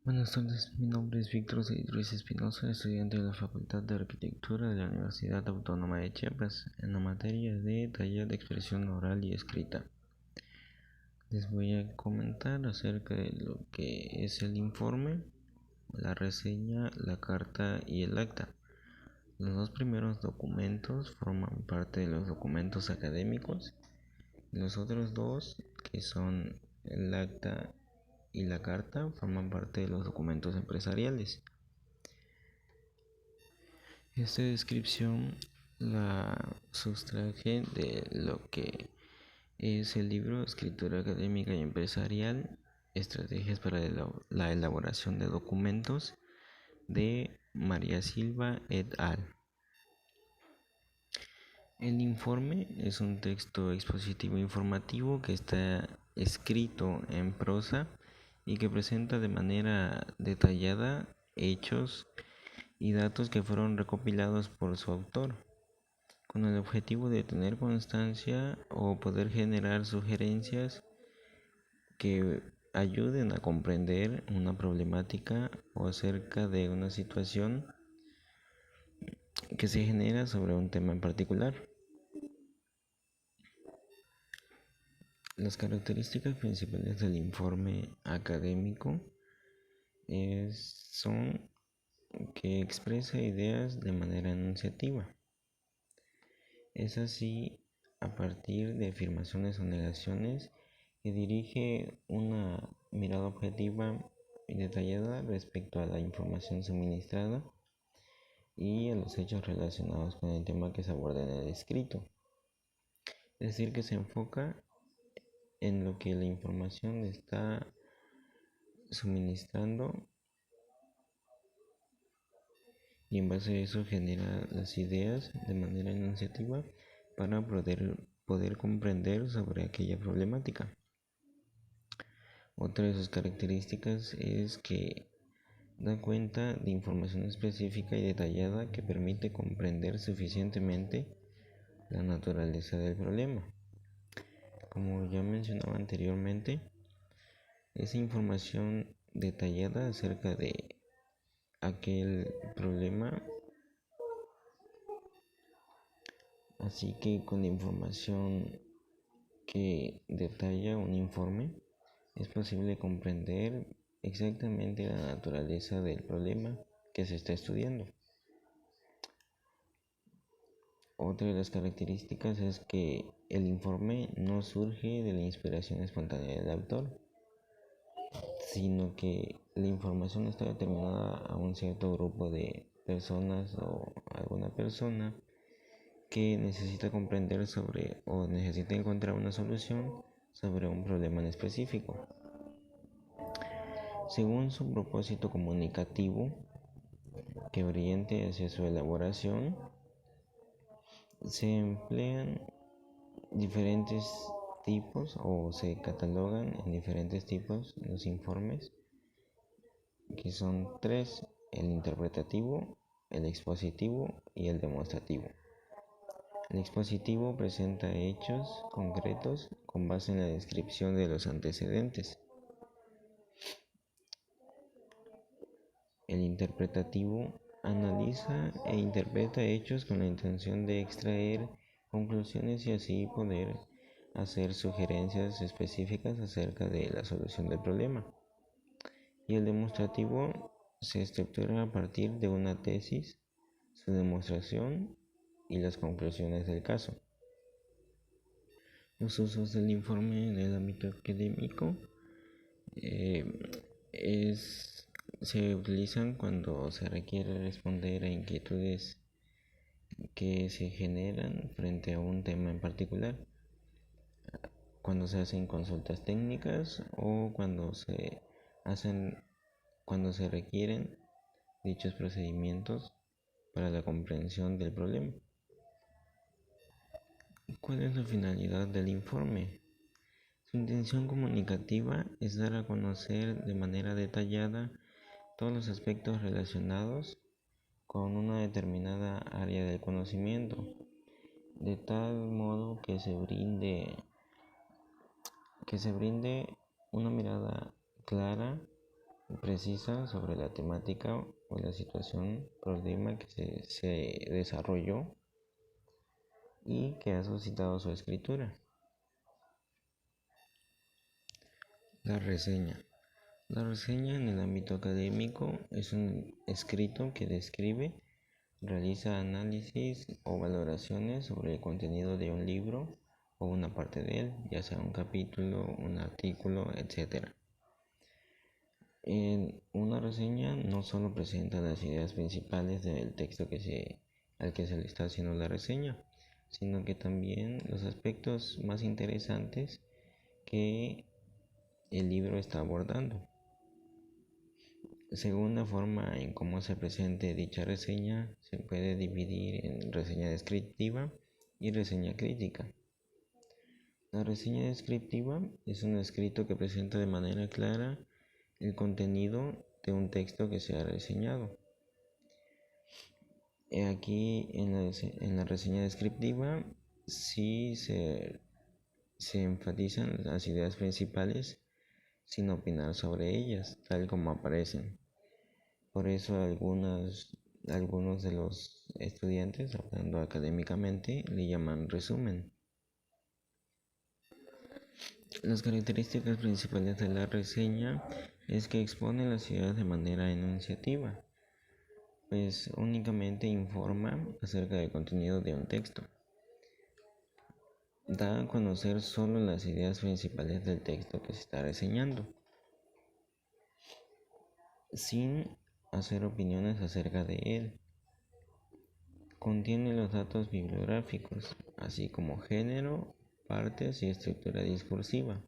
Buenas tardes, mi nombre es Víctor Ruiz Espinosa, estudiante de la Facultad de Arquitectura de la Universidad Autónoma de Chiapas, en la materia de taller de expresión oral y escrita. Les voy a comentar acerca de lo que es el informe, la reseña, la carta y el acta. Los dos primeros documentos forman parte de los documentos académicos. Los otros dos, que son el acta y la carta, forman parte de los documentos empresariales. Esta descripción la sustraje de lo que es el libro Escritura Académica y Empresarial, Estrategias para la elaboración de documentos, de María Silva et al. El informe es un texto expositivo informativo que está escrito en prosa y que presenta de manera detallada hechos y datos que fueron recopilados por su autor, con el objetivo de tener constancia o poder generar sugerencias que ayuden a comprender una problemática o acerca de una situación que se genera sobre un tema en particular. Las características principales del informe académico son que expresa ideas de manera enunciativa. Es así a partir de afirmaciones o negaciones que dirige una mirada objetiva y detallada respecto a la información suministrada y a los hechos relacionados con el tema que se aborda en el escrito. Es decir, que se enfoca en lo que la información está suministrando y en base a eso genera las ideas de manera enunciativa para poder comprender sobre aquella problemática. Otra de sus características es que da cuenta de información específica y detallada que permite comprender suficientemente la naturaleza del problema. Como ya mencionaba anteriormente, esa información detallada acerca de aquel problema, así que con la información que detalla un informe es posible comprender exactamente la naturaleza del problema que se está estudiando. Otra de las características es que el informe no surge de la inspiración espontánea del autor, sino que la información está determinada a un cierto grupo de personas o alguna persona que necesita comprender sobre o necesita encontrar una solución sobre un problema en específico. Según su propósito comunicativo que oriente hacia su elaboración, se emplean diferentes tipos o se catalogan en diferentes tipos los informes, que son tres: el interpretativo, el expositivo y el demostrativo. El expositivo presenta hechos concretos con base en la descripción de los antecedentes. El interpretativo analiza e interpreta hechos con la intención de extraer conclusiones y así poder hacer sugerencias específicas acerca de la solución del problema. Y el demostrativo se estructura a partir de una tesis, su demostración y las conclusiones del caso. Los usos del informe en el ámbito académico se utilizan cuando se requiere responder a inquietudes que se generan frente a un tema en particular, cuando se hacen consultas técnicas o cuando se requieren dichos procedimientos para la comprensión del problema. ¿Cuál es la finalidad del informe? Su intención comunicativa es dar a conocer de manera detallada todos los aspectos relacionados con una determinada área del conocimiento, de tal modo que se brinde una mirada clara precisa sobre la temática o la situación, problema que se desarrolló y que ha suscitado su escritura. La reseña. La reseña en el ámbito académico es un escrito que describe, realiza análisis o valoraciones sobre el contenido de un libro o una parte de él, ya sea un capítulo, un artículo, etc. En una reseña no solo presenta las ideas principales del texto al que se le está haciendo la reseña, sino que también los aspectos más interesantes que el libro está abordando. Según la forma en cómo se presente dicha reseña, se puede dividir en reseña descriptiva y reseña crítica. La reseña descriptiva es un escrito que presenta de manera clara el contenido de un texto que se ha reseñado. Aquí en la reseña descriptiva sí se enfatizan las ideas principales sin opinar sobre ellas, tal como aparecen. Por eso algunos de los estudiantes, hablando académicamente, le llaman resumen. Las características principales de la reseña es que expone las ideas de manera enunciativa, pues únicamente informa acerca del contenido de un texto. Da a conocer solo las ideas principales del texto que se está reseñando, sin hacer opiniones acerca de él. Contiene los datos bibliográficos, así como género, partes y estructura discursiva.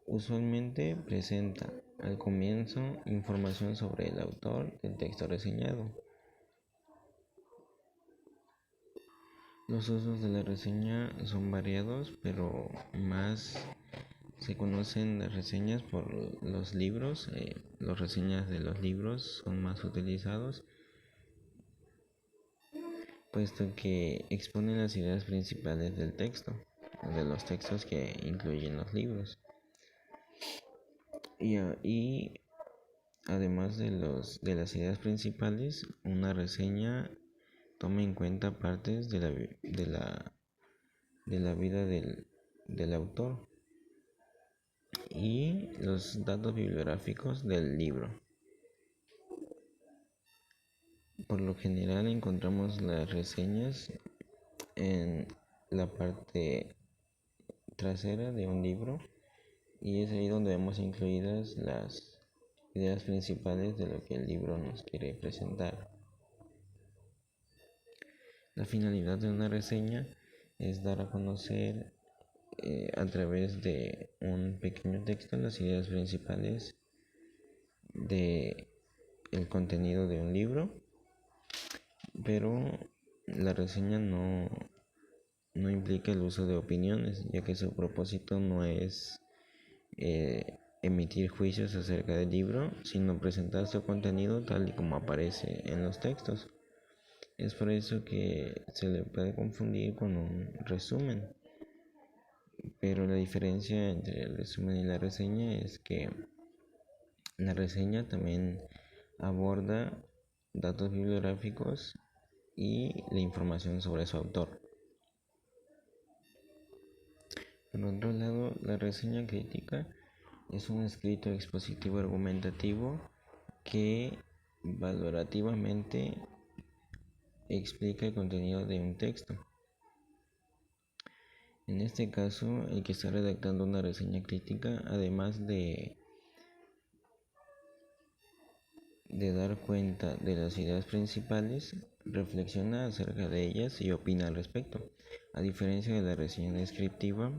Usualmente presenta al comienzo información sobre el autor del texto reseñado. Los usos de la reseña son variados, pero más se conocen las reseñas por los libros. Las reseñas de los libros son más utilizados, puesto que exponen las ideas principales del texto, de los textos que incluyen los libros. Y además de las ideas principales, una reseña toma en cuenta partes de la vida del autor y los datos bibliográficos del libro. Por lo general encontramos las reseñas en la parte trasera de un libro y es ahí donde vemos incluidas las ideas principales de lo que el libro nos quiere presentar. La finalidad de una reseña es dar a conocer a través de un pequeño texto las ideas principales de el contenido de un libro, pero la reseña no implica el uso de opiniones, ya que su propósito no es emitir juicios acerca del libro, sino presentar su contenido tal y como aparece en los textos. Es por eso que se le puede confundir con un resumen, pero la diferencia entre el resumen y la reseña es que la reseña también aborda datos bibliográficos y la información sobre su autor. Por otro lado, la reseña crítica es un escrito expositivo argumentativo que valorativamente explica el contenido de un texto. En este caso, el que está redactando una reseña crítica, además de dar cuenta de las ideas principales, reflexiona acerca de ellas y opina al respecto, a diferencia de la reseña descriptiva,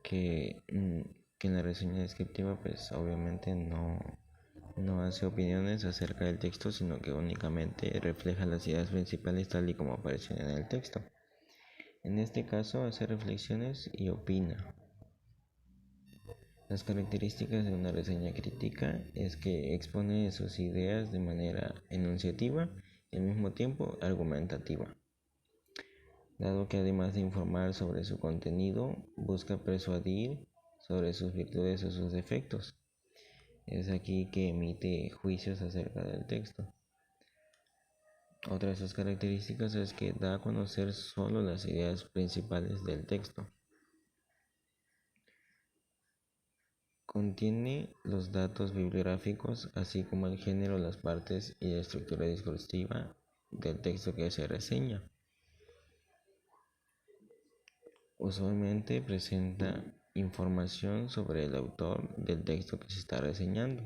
que en la reseña descriptiva pues obviamente no hace opiniones acerca del texto, sino que únicamente refleja las ideas principales tal y como aparecen en el texto. En este caso hace reflexiones y opina. Las características de una reseña crítica es que expone sus ideas de manera enunciativa y al mismo tiempo argumentativa, dado que además de informar sobre su contenido, busca persuadir sobre sus virtudes o sus defectos. Es aquí que emite juicios acerca del texto. Otra de sus características es que da a conocer solo las ideas principales del texto. Contiene los datos bibliográficos, así como el género, las partes y la estructura discursiva del texto que se reseña. Usualmente presenta información sobre el autor del texto que se está reseñando.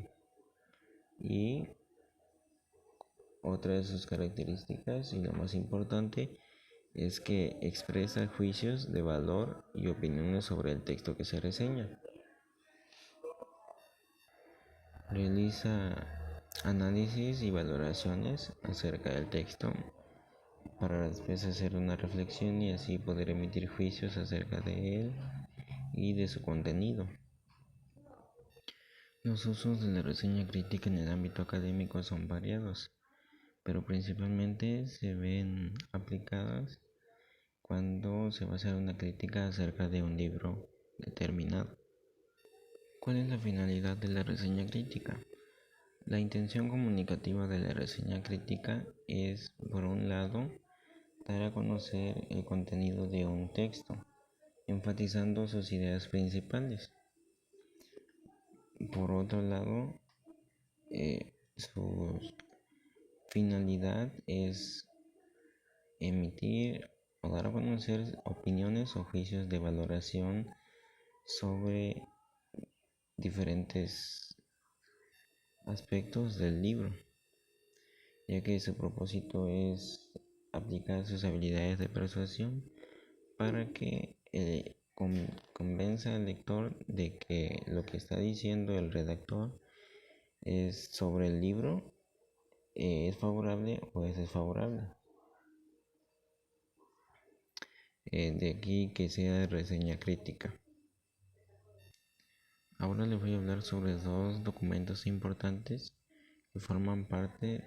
Y otra de sus características, y lo más importante, es que expresa juicios de valor y opiniones sobre el texto que se reseña. Realiza análisis y valoraciones acerca del texto para después hacer una reflexión y así poder emitir juicios acerca de él y de su contenido. Los usos de la reseña crítica en el ámbito académico son variados, pero principalmente se ven aplicadas cuando se va a hacer una crítica acerca de un libro determinado. ¿Cuál es la finalidad de la reseña crítica? La intención comunicativa de la reseña crítica es, por un lado, dar a conocer el contenido de un texto, enfatizando sus ideas principales. Por otro lado, su finalidad es emitir o dar a conocer opiniones o juicios de valoración sobre diferentes aspectos del libro, ya que su propósito es aplicar sus habilidades de persuasión para que convenza al lector de que lo que está diciendo el redactor es sobre el libro, es favorable o es desfavorable. De aquí que sea reseña crítica. Ahora les voy a hablar sobre dos documentos importantes que forman parte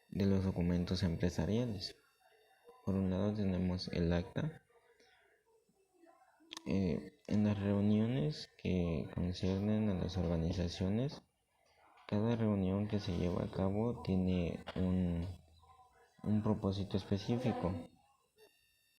de los documentos empresariales. Por un lado tenemos el acta. En las reuniones que conciernen a las organizaciones, cada reunión que se lleva a cabo tiene un propósito específico.